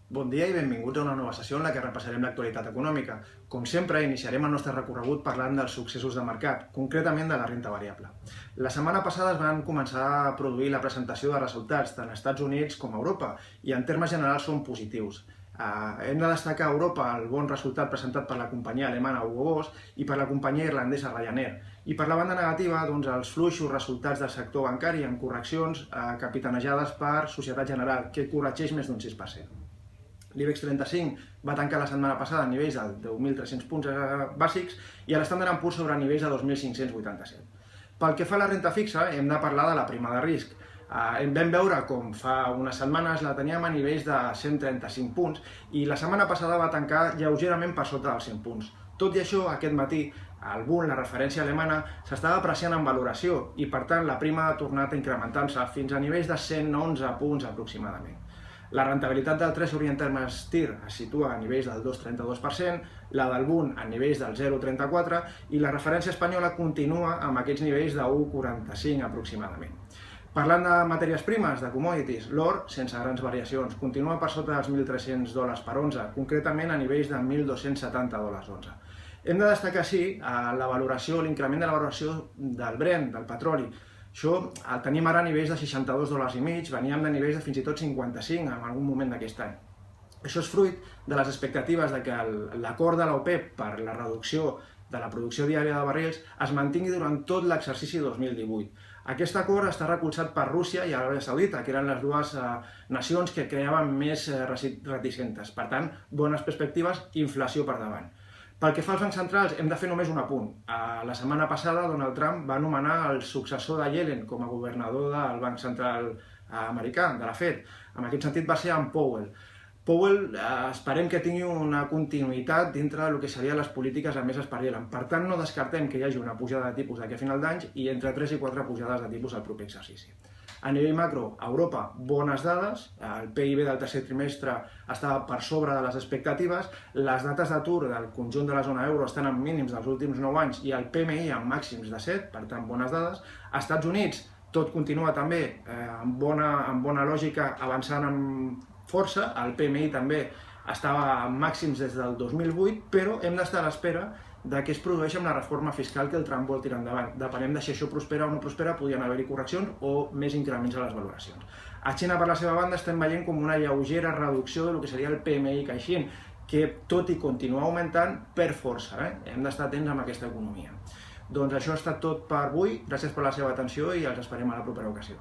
Bon dia i benvinguts a una nova sessió en la que repassarem l'actualitat econòmica. Com sempre, iniciarem el nostre recorregut parlant dels successos de mercat, concretament de la renda variable. La setmana passada es van començar a produir la presentació de resultats tant als Estats Units com a Europa, i en termes generals són positius. Hem de destacar a Europa el bon resultat presentat per la companyia alemana Hugo Boss i per la companyia irlandesa Ryanair. I per la banda negativa, els fluixos resultats del sector bancari amb correccions capitanejades per Societat General, que corregeix més d'un 6%. L'IBEX 35 va tancar la setmana passada a nivells de 10.300 punts bàsics i a l'Standard & Poor's sobre nivells de 2.587. Pel que fa a la renta fixa, hem de parlar de la prima de risc. Vam veure com fa unes setmanes la teníem a nivells de 135 punts i la setmana passada va tancar lleugerament per sota dels 100 punts. Tot i això, aquest matí, el Bund, la referència alemana, s'estava apreciant en valoració i, per tant, la prima ha tornat a incrementar-se fins a nivells de 111 punts aproximadament. La rentabilitat del Treasury en termes TIR es situa a nivells del 2,32%, la del Bund a nivells del 0,34% i la referència espanyola continua amb aquests nivells de 1,45 aproximadament. Parlant de matèries primes, de commodities, l'or, sense grans variacions, continua per sota dels $1.300 per onça, concretament a nivells de $1.270 onça. Hem de destacar, sí, la valoració, l'increment de la valoració del Brent, del petroli. Això el tenim ara a nivells de $62,5, veníem de nivells de fins i tot 55 en algun moment d'aquest any. Això és fruit de les expectatives de que l'acord de l'OPEP per la reducció de la producció diària de barrils es mantingui durant tot l'exercici 2018. Aquest acord està recolzat per Rússia i Aràbia Saudita, que eren les dues nacions que creaven més reticentes. Per tant, bones perspectives, inflació per davant. Pel que fa als bancs centrals, hem de fer només un apunt. La setmana passada, Donald Trump va nomenar el successor de Yellen com a governador del Banc Central americà, de la Fed. En aquest sentit va ser en Powell. Powell esperem que tingui una continuïtat dintre del que serien les polítiques emeses per Yellen. Per tant, no descartem que hi hagi una pujada de tipus d'aquí a final d'any i entre 3 i 4 pujades de tipus al proper exercici. A nivell macro, a Europa, bones dades, el PIB del tercer trimestre estava per sobre de les expectatives, les dates d'atur del conjunt de la zona euro estan en mínims dels últims 9 anys i el PMI en màxims de 7, per tant, bones dades. Als Estats Units, tot continua també amb bona lògica avançant amb força, el PMI també estava en màxims des del 2008, però hem d'estar a l'espera de què es produeix amb la reforma fiscal que el Trump vol tirar endavant. Depenent de si això prospera o no prospera, podrien haver-hi correccions o més increments a les valoracions. A Xina, per la seva banda, estem veient com una lleugera reducció del que seria el PMI caixin, que tot i continuar augmentant, per força. Hem d'estar atents amb aquesta economia. Doncs això ha estat tot per avui. Gràcies per la seva atenció i els esperem a la propera ocasió.